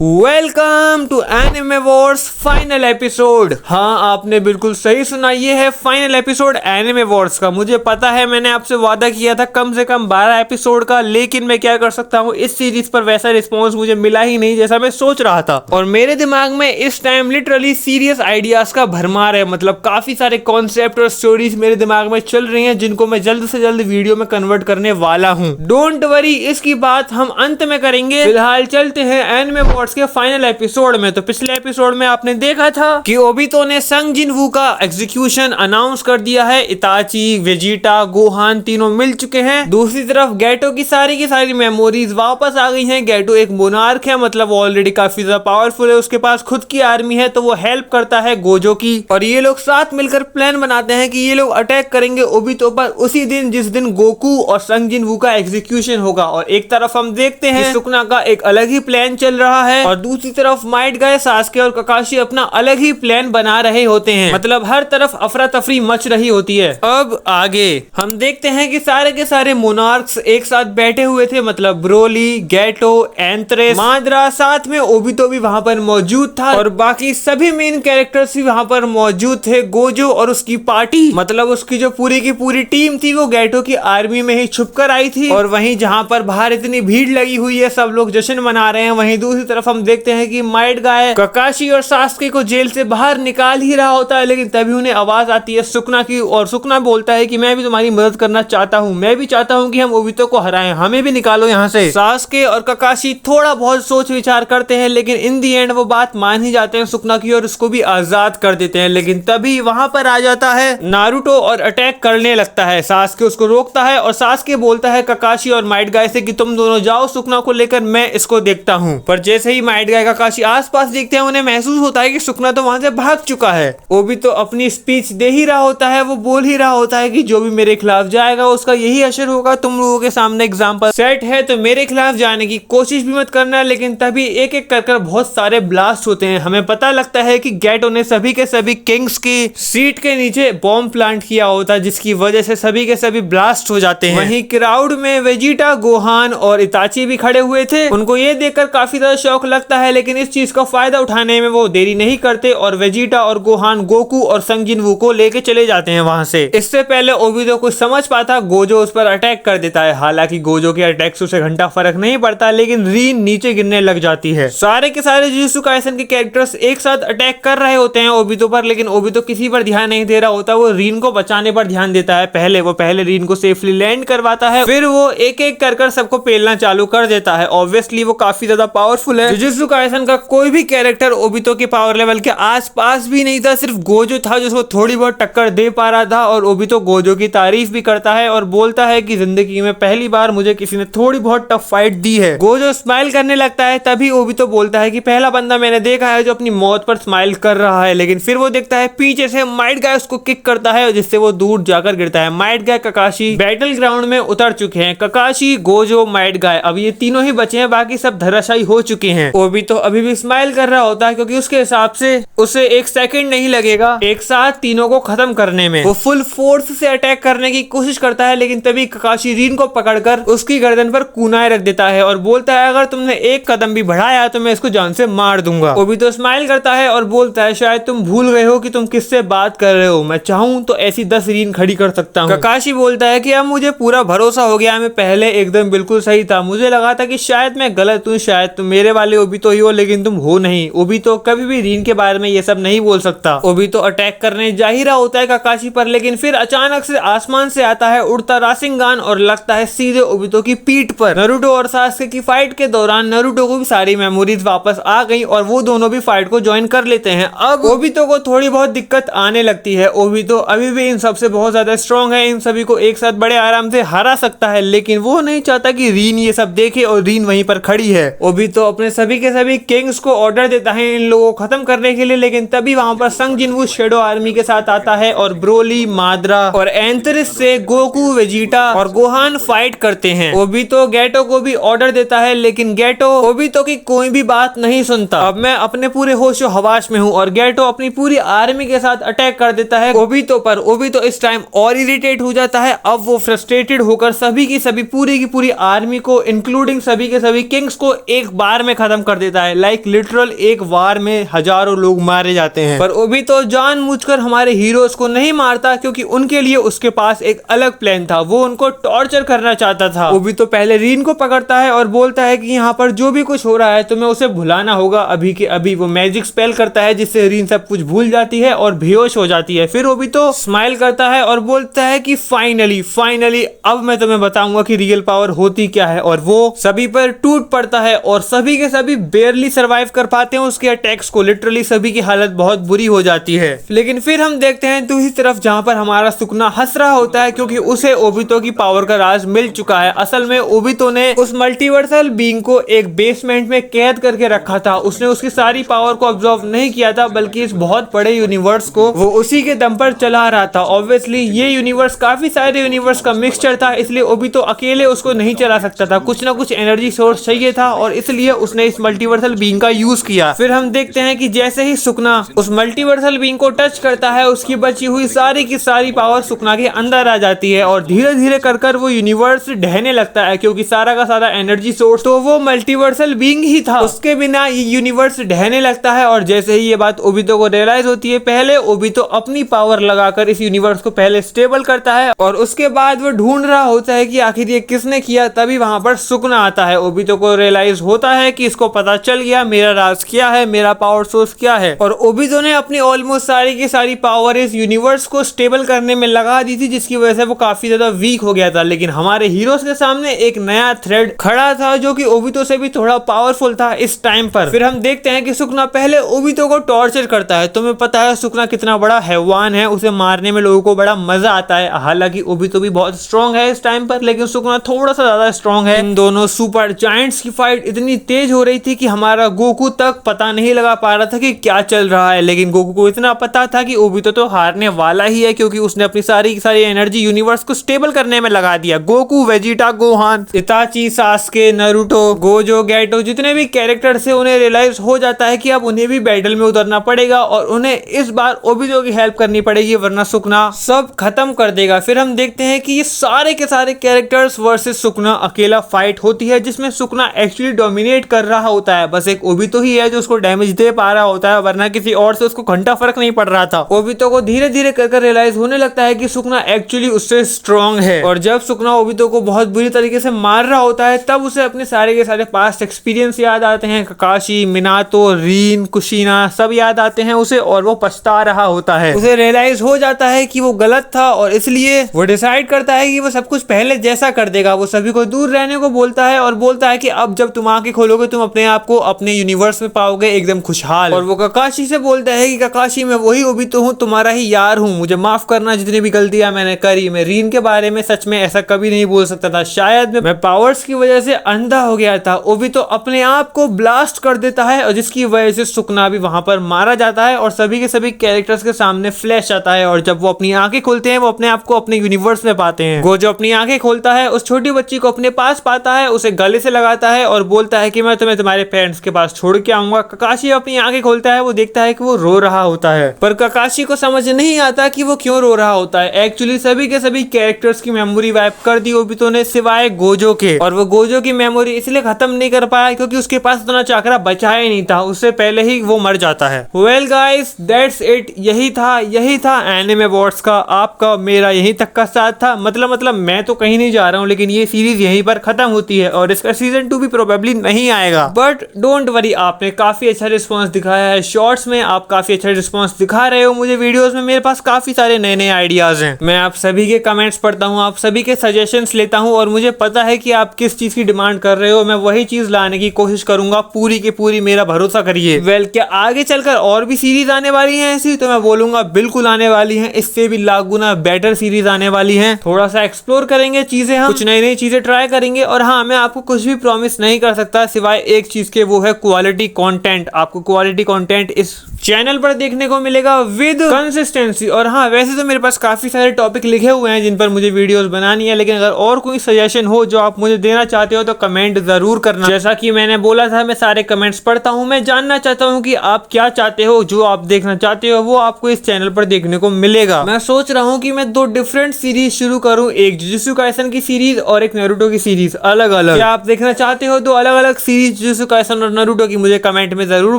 Welcome to anime wars final episode. हाँ, आपने बिल्कुल सही सुना, ये है फाइनल एपिसोड एनिमे वॉर्स का। मुझे पता है मैंने आपसे वादा किया था कम से कम 12 एपिसोड का, लेकिन मैं क्या कर सकता हूँ, इस सीरीज पर वैसा रिस्पॉन्स मुझे मिला ही नहीं जैसा मैं सोच रहा था। और मेरे दिमाग में इस टाइम लिटरली सीरियस आइडियाज का भरमार है। मतलब काफी सारे कॉन्सेप्ट और स्टोरीज मेरे दिमाग में चल रही हैं जिनको मैं जल्द से जल्द वीडियो में कन्वर्ट करने वाला हूँ। डोंट वरी, इसकी बात हम अंत में करेंगे। फिलहाल चलते हैं एनिमे वॉर्स के फाइनल एपिसोड में। तो पिछले एपिसोड में आपने देखा था कि ओबितो ने संग जिनवू का एग्जीक्यूशन अनाउंस कर दिया है। इताची, वेजिटा, गोहान तीनों मिल चुके हैं। दूसरी तरफ गेटो की सारी मेमोरीज वापस आ गई हैं। गेटो एक मोनार्क है, मतलब ऑलरेडी काफी ज्यादा पावरफुल है, उसके पास खुद की आर्मी है, तो वो हेल्प करता है गोजो की। और ये लोग साथ मिलकर प्लान बनाते हैं कि ये लोग अटैक करेंगे ओबितो पर उसी दिन जिस दिन गोकू और संग जिनवू का एग्जीक्यूशन होगा। और एक तरफ हम देखते हैं सुकुना का एक अलग ही प्लान चल रहा है, और दूसरी तरफ माइट गाय, सास्के और ककाशी अपना अलग ही प्लान बना रहे होते हैं। मतलब हर तरफ अफरा तफरी मच रही होती है। अब आगे हम देखते हैं कि सारे के सारे मोनार्क्स एक साथ बैठे हुए थे, मतलब ब्रोली, गेटो, एंथ्रेस, माद्रा, साथ में ओबितो भी वहां पर मौजूद था, और बाकी सभी मेन कैरेक्टर्स भी वहां पर मौजूद थे। गोजो और उसकी पार्टी, मतलब उसकी जो पूरी की पूरी टीम थी, वो गेटो की आर्मी में ही छुपकर आई थी। और वहीं जहां पर बाहर इतनी भीड़ लगी हुई है, सब लोग जश्न मना रहे हैं, वहीं दूसरी तरफ हम देखते हैं कि माइट गाय ककाशी और सास्के को जेल से बाहर निकाल ही रहा होता है, लेकिन तभी उन्हें आवाज आती है सुकुना की, और सुकुना बोलता है कि मैं भी तुम्हारी मदद करना चाहता हूँ, मैं भी चाहता हूँ कि हम ओबितो को हराएं, हमें भी निकालो यहाँ से। सास्के और ककाशी थोड़ा बहुत सोच विचार करते हैं, लेकिन इन दी एंड वो बात मान ही जाते हैं सुकुना की, और उसको भी आजाद कर देते हैं। लेकिन तभी वहां पर आ जाता है नारुतो और अटैक करने लगता है। सास्के उसको रोकता है, और सास्के बोलता है ककाशी और माइट गाय से कि तुम दोनों जाओ सुकुना को लेकर, मैं इसको देखता हूँ। पर जैसे ही माइट गाय ककाशी आसपास देखते हैं, उन्हें महसूस होता है कि सुकुना तो वहां से भाग चुका है। वो भी तो अपनी स्पीच दे ही रहा होता है, वो बोल ही रहा होता है कि जो भी मेरे खिलाफ जाएगा उसका यही असर होगा, तुम लोगों के सामने एग्जाम्पल सेट है, तो मेरे खिलाफ जाने की कोशिश भी मत करना। लेकिन तभी एक एक कर बहुत सारे ब्लास्ट होते हैं। हमें पता लगता है कि गेटो ने सभी के सभी किंग्स की सीट के नीचे बॉम्ब प्लांट किया होता है, जिसकी वजह से सभी के सभी ब्लास्ट हो जाते हैं। वहीं क्राउड में वेजिटा, गोहान और इताची भी खड़े हुए थे। उनको ये देखकर काफी ज्यादा शौक लगता है, लेकिन इस चीज का फायदा उठाने में वो देरी नहीं करते, और वेजिटा और गोहान गोकू और संग जिनवू को लेके चले जाते हैं वहां से। इससे पहले ओबितो कुछ समझ पाता, गोजो उस पर अटैक कर देता है। हालांकि गोजो के अटैक से उसे घंटा फर्क नहीं पड़ता, लेकिन रीन नीचे गिरने लग जाती है। सारे के सारे जुजुत्सु काइसेन के कैरेक्टर्स एक साथ अटैक कर रहे होते हैं ओबितो पर, लेकिन ओबितो किसी पर ध्यान नहीं दे रहा होता, वो रीन को बचाने पर ध्यान देता है। पहले रीन को सेफली लैंड करवाता है, फिर वो एक एक कर सबको पेलना चालू कर देता है। ऑब्वियसली वो काफी ज्यादा पावरफुल है। जुजुत्सु काइसेन का कोई भी कैरेक्टर ओबितो के पावर लेवल के आसपास भी नहीं था, सिर्फ गोजो था जो उसको थोड़ी बहुत टक्कर दे पा रहा था। और ओबितो गोजो की तारीफ भी करता है और बोलता है कि जिंदगी में पहली बार मुझे किसी ने थोड़ी बहुत टफ फाइट दी है। गोजो स्माइल करने लगता है, तभी ओबितो बोलता है कि पहला बंदा मैंने देखा है जो अपनी मौत पर स्माइल कर रहा है। लेकिन फिर वो देखता है पीछे से माइट गाय उसको किक करता है, जिससे वो दूर जाकर गिरता है। माइट गाय ककाशी बैटल ग्राउंड में उतर चुके हैं। ककाशी, गोजो, माइट गाय, अब ये तीनों ही बचे हैं, बाकी सब धराशायी हो चुके हैं। ओबितो अभी भी स्माइल कर रहा होता है, क्योंकि उसके हिसाब से उसे एक सेकंड नहीं लगेगा एक साथ तीनों को खत्म करने में। वो फुल फोर्स से अटैक करने की कोशिश करता है, लेकिन तभी ककाशी रीन को पकड़कर उसकी गर्दन पर कुनाए रख देता है और बोलता है अगर तुमने एक कदम भी बढ़ाया तो मैं इसको जान से मार दूंगा। ओबितो स्माइल करता है और बोलता है शायद तुम भूल गए हो कि तुम किससे बात कर रहे हो, मैं चाहूं तो ऐसी 10 रीन खड़ी कर सकता हूँ। ककाशी बोलता है कि अब मुझे पूरा भरोसा हो गया, मैं पहले एकदम बिल्कुल सही था, मुझे लगा था कि शायद मैं गलत हूँ, शायद तुम मेरे वाले ओबितो ही हो, लेकिन तुम हो नहीं। ओबितो कभी भी रीन के बारे में ये सब नहीं बोल सकता। ओबितो अटैक करने जा ही रहा होता है ककाशी पर, लेकिन फिर अचानक से आसमान से आता है उड़ता राशिंगान और लगता है सीधे ओबितो की पीठ पर। नारुतो और सास्के की फाइट के दौरान नारुतो को भी सारी मेमोरीज वापस आ गई और वो दोनों भी फाइट को ज्वाइन कर लेते हैं। अब ओबितो को थोड़ी बहुत दिक्कत आने लगती है। ओबितो अभी भी इन सबसे बहुत ज्यादा स्ट्रॉन्ग है, इन सभी को एक साथ बड़े आराम से हरा सकता है, लेकिन वो नहीं चाहता कि रीन ये सब देखे, और रीन वहीं पर खड़ी है। ओबितो अपने सभी के सभी किंग्स को ऑर्डर देता है इन लोगों को खत्म करने के लिए, लेकिन तभी वहां पर संग जिनवू शेडो आर्मी के साथ आता है और ब्रोली, माद्रा और एंथ्रेस से गोकू, वेजिटा और गोहान फाइट करते हैं। ओबितो गेटो को भी ऑर्डर देता है, लेकिन गेटो ओबितो की कोई भी बात नहीं सुनता। अब मैं अपने पूरे होशो हवास में हूँ, और गेटो अपनी पूरी आर्मी के साथ अटैक कर देता है ओबितो पर। ओबितो इस टाइम और इरिटेट हो जाता है। अब वो फ्रस्ट्रेटेड होकर सभी की सभी पूरी की पूरी आर्मी को इंक्लूडिंग सभी के सभी किंग्स को एक बार में खत्म खत्म कर देता है। लाइक लिटरल एक वार में हजारों लोग मारे जाते हैं, पर ओबितो जानबूझकर हमारे हीरोज को नहीं मारता क्योंकि उनके लिए उसके पास एक अलग प्लान था। वो उनको टॉर्चर करना चाहता था। ओबितो पहले रीन को पकड़ता है और बोलता है कि यहाँ पर जो भी कुछ हो रहा है तुम्हें उसे भुलाना होगा अभी के अभी। वो मैजिक स्पेल करता है जिससे रीन सब कुछ भूल जाती है और बेहोश हो जाती है। फिर ओबितो स्माइल करता है और बोलता है कि फाइनली अब मैं तुम्हें बताऊंगा कि रियल पावर होती क्या है। और वो सभी पर टूट पड़ता है और सभी के सभी बेयरली सरवाइव कर पाते हैं उसके अटैक्स को। लिटरली सभी की हालत बहुत बुरी हो जाती है। लेकिन फिर हम देखते हैं दूसरी तरफ जहां पर हमारा सुकना हंस रहा होता है क्योंकि उसे ओबितो की पावर का राज मिल चुका है। असल में ओबितो ने उस मल्टीवर्सल बीइंग को एक बेसमेंट में कैद करके रखा था। उसने उसकी सारी पावर को ऑब्जर्व नहीं किया था बल्कि इस बहुत बड़े यूनिवर्स को वो उसी के दम पर चला रहा था। ऑब्वियसली ये यूनिवर्स काफी सारे यूनिवर्स का मिक्सचर था, इसलिए ओबितो अकेले उसको नहीं चला सकता था। कुछ ना कुछ एनर्जी सोर्स चाहिए था और इसलिए उसने इस मल्टीवर्सल बीइंग का यूज किया। फिर हम देखते हैं कि जैसे ही सुकना उस मल्टीवर्सल बीइंग को टच करता है उसकी बची हुई सारी की सारी पावर सुकना के अंदर आ जाती है और धीरे धीरे कर वो यूनिवर्स ढहने लगता है क्योंकि सारा का सारा एनर्जी सोर्स तो वो मल्टीवर्सल बीइंग ही था। उसके बिना ये यूनिवर्स ढहने लगता है और जैसे ही ये बात ओबितो को रियलाइज होती है पहले ओबितो अपनी पावर लगाकर इस यूनिवर्स को पहले स्टेबल करता है और उसके बाद वो ढूंढ रहा होता है कि आखिर ये किसने किया। तभी वहां पर सुकना आता है। ओबितो को रियलाइज होता है कि इसको पता चल गया मेरा राज क्या है, मेरा पावर सोर्स क्या है। और ओबितो ने अपनी ऑलमोस्ट सारी की सारी पावर इस यूनिवर्स को स्टेबल करने में लगा दी थी जिसकी वजह से वो काफी ज्यादा वीक हो गया था। लेकिन हमारे हीरोज के सामने एक नया थ्रेड खड़ा था जो कि ओबितो से भी थोड़ा पावरफुल था इस टाइम पर। फिर हम देखते हैं कि सुकना पहले ओबितो को टॉर्चर करता है। तुम्हें पता है सुकना कितना बड़ा हैवान है, उसे मारने में लोगों को बड़ा मजा आता है। हालांकि ओबितो भी बहुत स्ट्रॉन्ग है इस टाइम पर लेकिन सुकना थोड़ा सा ज्यादा स्ट्रॉन्ग है। इन दोनों सुपर जायंट्स की फाइट इतनी तेज हो रही थी कि हमारा गोकू तक पता नहीं लगा पा रहा था कि क्या चल रहा है। लेकिन गोकू को इतना पता था कि ओबितो तो हारने वाला ही है क्योंकि उसने अपनी सारी की सारी एनर्जी यूनिवर्स को स्टेबल करने में लगा दिया। Goku, Vegeta, Gohan, Itachi, Sasuke, Naruto, Gojo, Gato जितने भी कैरेक्टर्स है उन्हें रियलाइज हो जाता है कि अब उन्हें भी बैटल में उतरना पड़ेगा और उन्हें इस बार ओबितो की हेल्प करनी पड़ेगी वरना सुकना सब खत्म कर देगा। फिर हम देखते हैं कि ये सारे के सारे कैरेक्टर्स वर्सेस सुकना अकेला फाइट होती है जिसमें सुकना एक्चुअली डोमिनेट कर रहा होता है। बस एक ओबितो ही है जो उसको डैमेज दे पा रहा होता है वरना किसी और से उसको घंटा फर्क नहीं पड़ रहा था। ओबितो को धीरे धीरे कर रियलाइज होने लगता है कि सुकना एक्चुअली उससे स्ट्रॉन्ग है और जब सुकना ओबितो को बहुत बुरी तरीके से मार रहा होता है तब उसे अपने सारे के सारे पास्ट एक्सपीरियंस याद आते हैं। ककाशी, मिनातो, रीन, कुशिना सब याद आते हैं उसे और वो पछता रहा होता है। उसे रियलाइज हो जाता है कि वो गलत था और इसलिए वो डिसाइड करता है कि वो सब कुछ पहले जैसा कर देगा। वो सभी को दूर रहने को बोलता है और बोलता है कि अब जब तुम आंखें खोलोगे तुम अपने आप को अपने यूनिवर्स में पाओगे एकदम खुशहाल। और वो ककाशी से बोलता है कि ककाशी मैं वही ओबितो हूँ, तुम्हारा ही यार हूँ, मुझे माफ करना जितनी भी गलतियां मैंने करी। मैं रीन के बारे में सच में ऐसा कभी नहीं बोल सकता था, शायद मैं पावर्स की वजह से अंधा हो गया था। ओबितो अपने आप को ब्लास्ट कर देता है और जिसकी वजह से सुकना भी वहां पर मारा जाता है और सभी के सभी कैरेक्टर्स के सामने फ्लैश आता है और जब वो अपनी आंखें खोलते हैं वो अपने आप को अपने यूनिवर्स में पाते हैं। वो जो अपनी आंखें खोलता है उस छोटी बच्ची को अपने पास पाता है, उसे गले से लगाता है और बोलता है कि मैं तुम्हें तुम्हारे पेरेंट्स के पास छोड़ के आऊंगा। ककाशी अपनी आंखें खोलता है, वो देखता है कि वो रो रहा होता है पर ककाशी को समझ नहीं आता कि वो क्यों रो रहा होता है। एक्चुअली सभी के सभी कैरेक्टर्स की मेमोरी वाइप कर दी ओबितो ने सिवाय गोजो के, और वो गोजो की मेमोरी इसलिए खत्म नहीं कर पाया क्योंकि उसके पास उतना चाकरा बचा ही नहीं था, उससे पहले ही वो मर जाता है। वेल गाइस दैट्स इट, यही था एनिमे अवॉर्ड्स का आपका मेरा यहीं तक का साथ था। मतलब मैं तो कहीं नहीं जा रहा हूँ लेकिन ये सीरीज यहीं पर खत्म होती है और इसका सीजन 2 भी प्रोबेबली नहीं आएगा। बट डोंट वरी, आपने काफी अच्छा रिस्पॉन्स दिखाया है शॉर्ट्स में, आप काफी अच्छा रिस्पॉन्स दिखा रहे हो मुझे वीडियोस में। मेरे पास काफी सारे नए नए आइडियाज हैं। मैं आप सभी के कमेंट्स पढ़ता हूँ, आप सभी के सजेशंस लेता हूँ और मुझे पता है कि आप किस चीज की डिमांड कर रहे हो। मैं वही चीज लाने की कोशिश करूंगा पूरी की पूरी, मेरा भरोसा करिए। वेल क्या आगे चलकर और भी सीरीज आने वाली है ऐसी? तो मैं बोलूंगा बिल्कुल आने वाली है, इससे भी लाख गुना बेटर सीरीज आने वाली है। थोड़ा सा एक्सप्लोर करेंगे चीजें, हम कुछ नई नई चीजें ट्राई करेंगे। और हाँ, मैं आपको कुछ भी प्रॉमिस नहीं कर सकता सिवाय एक चीज के, वो है क्वालिटी कंटेंट। आपको क्वालिटी कंटेंट इस चैनल पर देखने को मिलेगा विद कंसिस्टेंसी। और हाँ, वैसे तो मेरे पास काफी सारे टॉपिक लिखे हुए हैं जिन पर मुझे वीडियोस बनानी है, लेकिन अगर और कोई सजेशन हो जो आप मुझे देना चाहते हो तो कमेंट जरूर करना। जैसा कि मैंने बोला था, मैं सारे कमेंट्स पढ़ता हूँ, मैं जानना चाहता हूँ कि आप क्या चाहते हो, जो आप देखना चाहते हो वो आपको इस चैनल पर देखने को मिलेगा। मैं सोच रहा हूँ कि मैं 2 डिफरेंट सीरीज शुरू करूँ, एक जुजुत्सु काइसन की सीरीज और एक नारुतो की सीरीज, अलग अलग। क्या आप देखना चाहते हो 2 अलग अलग सीरीज जुजुत्सु काइसन और नारुतो की, मुझे कमेंट में जरूर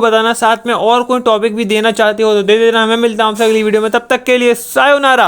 बताना। साथ में और कोई टॉपिक भी देना चाहते हो तो दे देना। मैं मिलता हूँ आपसे अगली वीडियो में, तब तक के लिए सायोनारा।